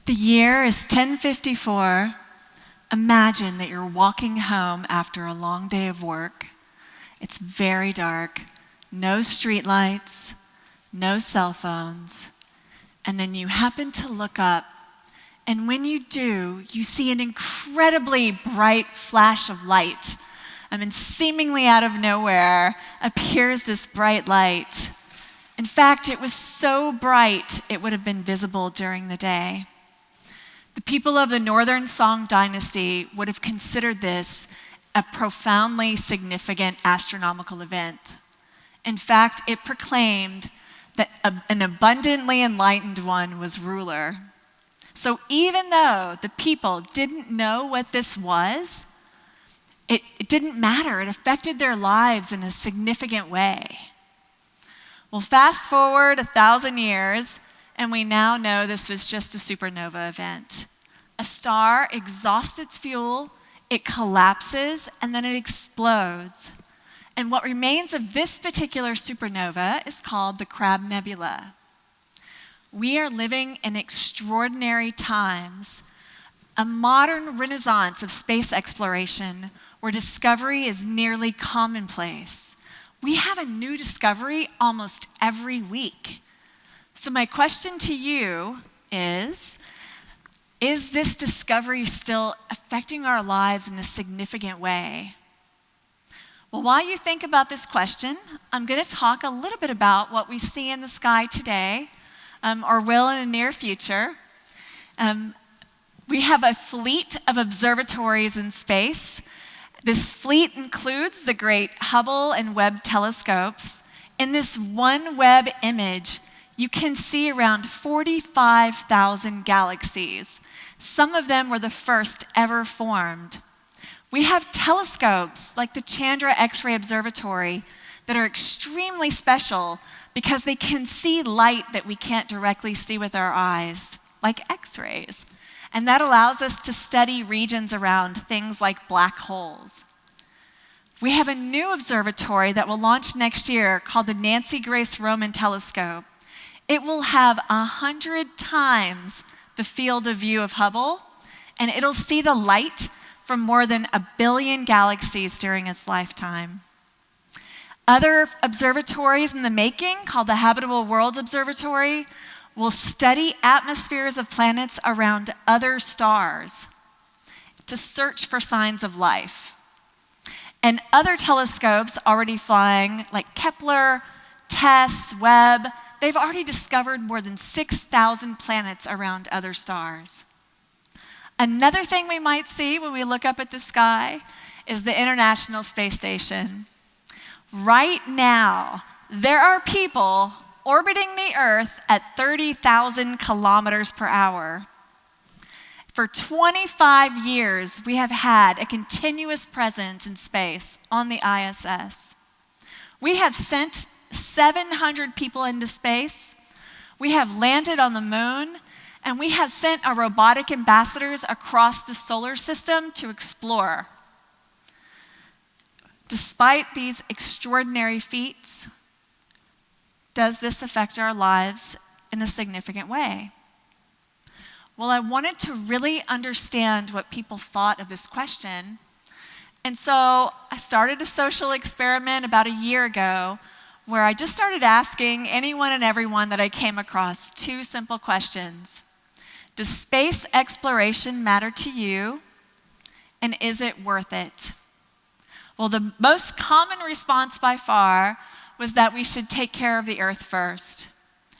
The year is 1054. Imagine that you're walking home after a long day of work. It's very dark, no streetlights, no cell phones, and then you happen to look up, and when you do, you see an incredibly bright flash of light. And seemingly out of nowhere appears this bright light. In fact, it was so bright it would have been visible during the day. The people of the Northern Song Dynasty would have considered this a profoundly significant astronomical event. In fact, it proclaimed that an abundantly enlightened one was ruler. So even though the people didn't know what this was, it didn't matter. It affected their lives in a significant way. Well, fast forward 1,000 years, and we now know this was just a supernova event. A star exhausts its fuel, it collapses, and then it explodes. And what remains of this particular supernova is called the Crab Nebula. We are living in extraordinary times, a modern renaissance of space exploration where discovery is nearly commonplace. We have a new discovery almost every week. So my question to you is this discovery still affecting our lives in a significant way? Well, while you think about this question, I'm going to talk a little bit about what we see in the sky today, or will in the near future. We have a fleet of observatories in space. This fleet includes the great Hubble and Webb telescopes. In this one Webb image, you can see around 45,000 galaxies. Some of them were the first ever formed. We have telescopes like the Chandra X-ray Observatory that are extremely special because they can see light that we can't directly see with our eyes, like X-rays. And that allows us to study regions around things like black holes. We have a new observatory that will launch next year called the Nancy Grace Roman Telescope. It will have 100 times the field of view of Hubble, and it'll see the light from more than 1 billion galaxies during its lifetime. Other observatories in the making, called the Habitable Worlds Observatory, will study atmospheres of planets around other stars to search for signs of life. And other telescopes already flying, like Kepler, TESS, Webb, they've already discovered more than 6,000 planets around other stars. Another thing we might see when we look up at the sky is the International Space Station. Right now, there are people orbiting the Earth at 30,000 kilometers per hour. For 25 years, we have had a continuous presence in space on the ISS. We have sent 700 people into space. We have landed on the moon, and we have sent our robotic ambassadors across the solar system to explore. Despite these extraordinary feats, does this affect our lives in a significant way? Well, I wanted to really understand what people thought of this question. And so I started a social experiment about a year ago where I just started asking anyone and everyone that I came across 2 simple questions. Does space exploration matter to you? And is it worth it? Well, the most common response by far was that we should take care of the Earth first.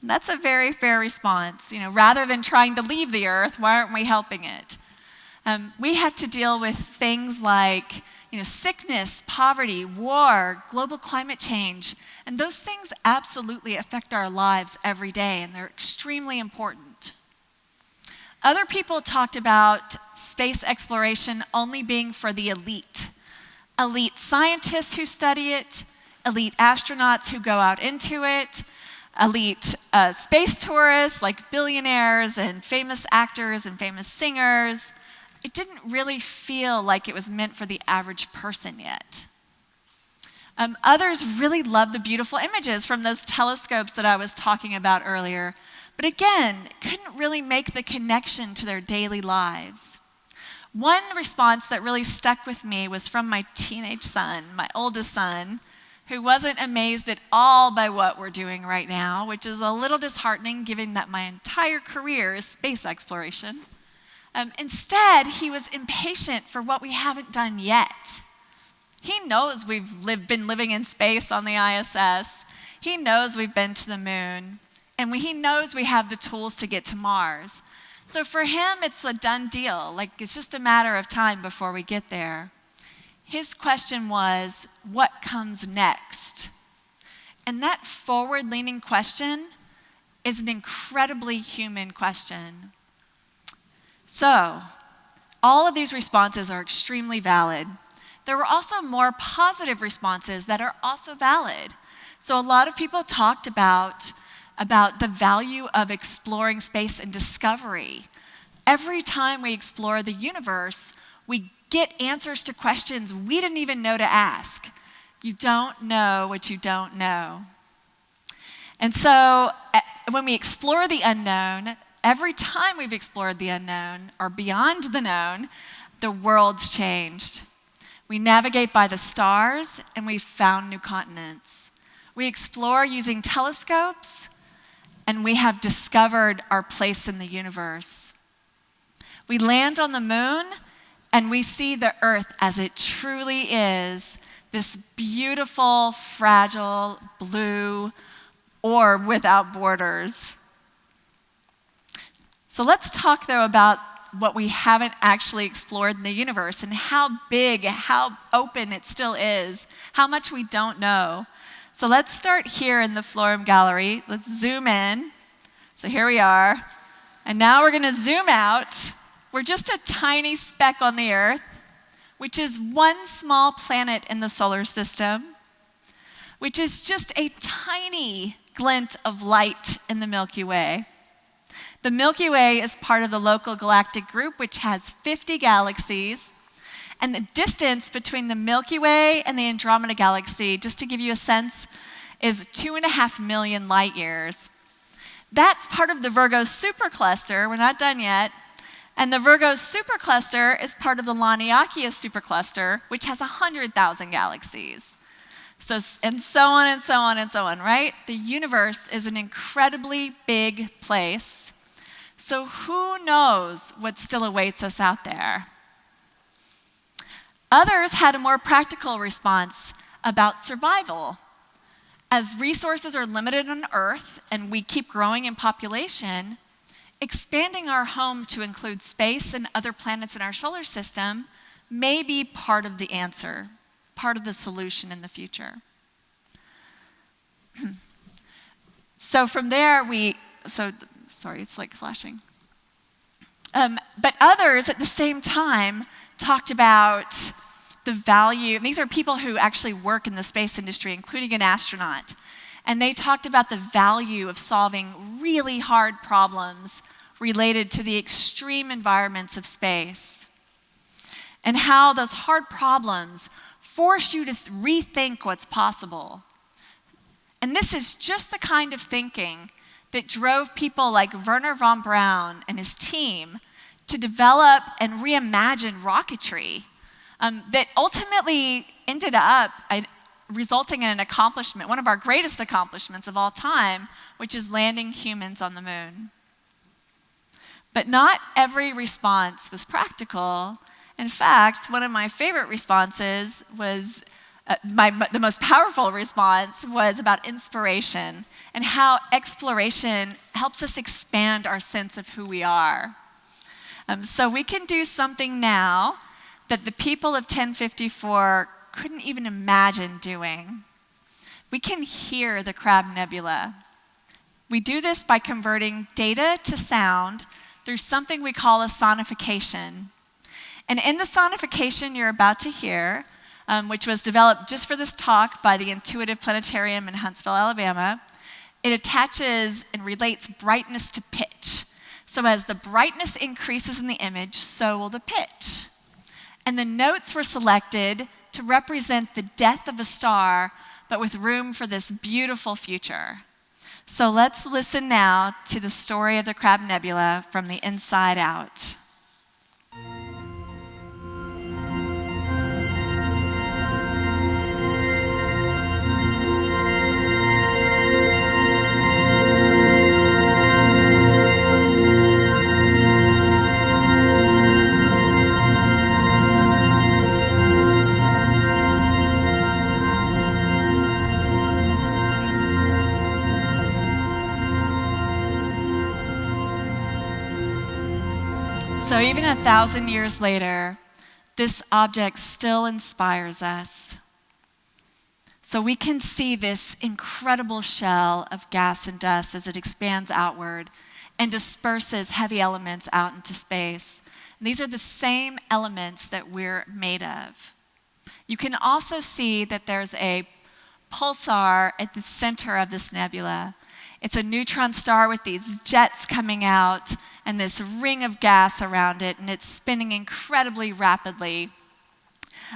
And that's a very fair response. Rather than trying to leave the Earth, why aren't we helping it? We have to deal with things like sickness, poverty, war, global climate change, and those things absolutely affect our lives every day, and they're extremely important. Other people talked about space exploration only being for the elite. Elite scientists who study it, elite astronauts who go out into it, elite space tourists like billionaires and famous actors and famous singers. It didn't really feel like it was meant for the average person yet. Others really loved the beautiful images from those telescopes that I was talking about earlier, but again, couldn't really make the connection to their daily lives. One response that really stuck with me was from my teenage son, my oldest son, who wasn't amazed at all by what we're doing right now, which is a little disheartening given that my entire career is space exploration. Instead, he was impatient for what we haven't done yet. He knows we've been living in space on the ISS. He knows we've been to the moon. And he knows we have the tools to get to Mars. So for him, it's a done deal. Like, it's just a matter of time before we get there. His question was, what comes next? And that forward-leaning question is an incredibly human question. So, all of these responses are extremely valid. There were also more positive responses that are also valid. So a lot of people talked about the value of exploring space and discovery. Every time we explore the universe, we get answers to questions we didn't even know to ask. You don't know what you don't know. And so when we explore the unknown, every time we've explored the unknown or beyond the known, the world's changed. We navigate by the stars and we've found new continents. We explore using telescopes and we have discovered our place in the universe. We land on the moon and we see the Earth as it truly is, this beautiful, fragile, blue orb without borders. So let's talk, though, about what we haven't actually explored in the universe and how big, how open it still is, how much we don't know. So let's start here in the Florham Gallery. Let's zoom in. So here we are. And now we're going to zoom out. We're just a tiny speck on the Earth, which is one small planet in the solar system, which is just a tiny glint of light in the Milky Way. The Milky Way is part of the local galactic group, which has 50 galaxies. And the distance between the Milky Way and the Andromeda Galaxy, just to give you a sense, is 2.5 million light years. That's part of the Virgo supercluster. We're not done yet. And the Virgo supercluster is part of the Laniakea supercluster, which has 100,000 galaxies. So, and so on and so on and so on, right? The universe is an incredibly big place. So who knows what still awaits us out there? Others had a more practical response about survival. As resources are limited on Earth and we keep growing in population, expanding our home to include space and other planets in our solar system may be part of the answer, part of the solution in the future. So from there, sorry, it's like flashing. But others at the same time talked about the value, and these are people who actually work in the space industry, including an astronaut, and they talked about the value of solving really hard problems related to the extreme environments of space, and how those hard problems force you to rethink what's possible. And this is just the kind of thinking that drove people like Wernher von Braun and his team to develop and reimagine rocketry that ultimately ended up resulting in an accomplishment, one of our greatest accomplishments of all time, which is landing humans on the moon. But not every response was practical. In fact, one of my favorite responses was, the most powerful response was about inspiration and how exploration helps us expand our sense of who we are. So we can do something now that the people of 1054 couldn't even imagine doing. We can hear the Crab Nebula. We do this by converting data to sound through something we call a sonification. And in the sonification you're about to hear, which was developed just for this talk by the Intuitive Planetarium in Huntsville, Alabama, it attaches and relates brightness to pitch. So as the brightness increases in the image, so will the pitch. And the notes were selected to represent the death of a star, but with room for this beautiful future. So let's listen now to the story of the Crab Nebula from the inside out. So even 1,000 years later, this object still inspires us. So we can see this incredible shell of gas and dust as it expands outward and disperses heavy elements out into space. And these are the same elements that we're made of. You can also see that there's a pulsar at the center of this nebula. It's a neutron star with these jets coming out and this ring of gas around it, and it's spinning incredibly rapidly.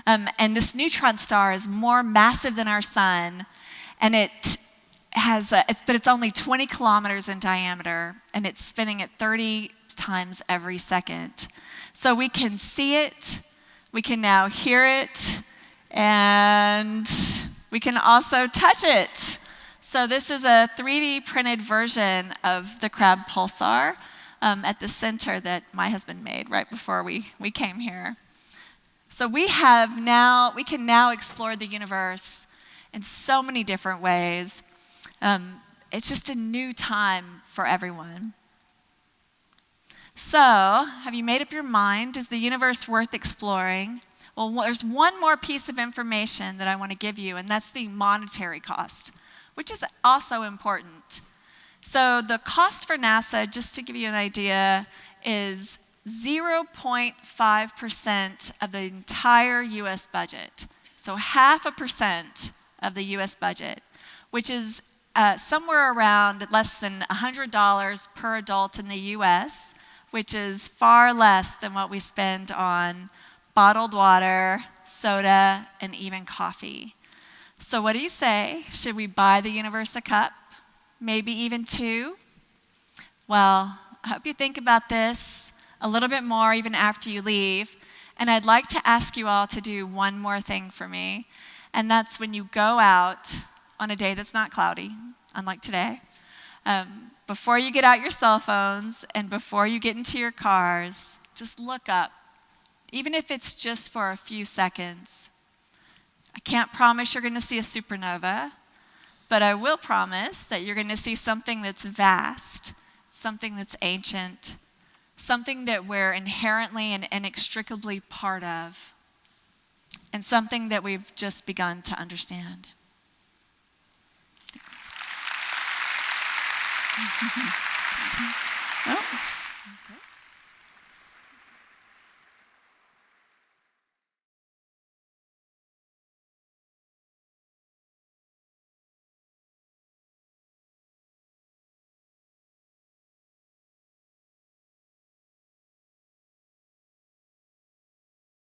And this neutron star is more massive than our sun, and it's only 20 kilometers in diameter, and it's spinning at 30 times every second. So we can see it, we can now hear it, and we can also touch it. So this is a 3D printed version of the Crab pulsar at the center that my husband made right before we came here. So we can now explore the universe in so many different ways. It's just a new time for everyone. So, have you made up your mind? Is the universe worth exploring? Well, there's one more piece of information that I want to give you, and that's the monetary cost, which is also important. So the cost for NASA, just to give you an idea, is 0.5% of the entire U.S. budget. So 0.5% of the U.S. budget, which is somewhere around less than $100 per adult in the U.S., which is far less than what we spend on bottled water, soda, and even coffee. So what do you say? Should we buy the universe a cup? Maybe even two? Well, I hope you think about this a little bit more even after you leave. And I'd like to ask you all to do one more thing for me. And that's when you go out on a day that's not cloudy, unlike today, before you get out your cell phones and before you get into your cars, just look up, even if it's just for a few seconds. I can't promise you're going to see a supernova, but I will promise that you're going to see something that's vast, something that's ancient, something that we're inherently and inextricably part of, and something that we've just begun to understand. Thanks. Oh, okay.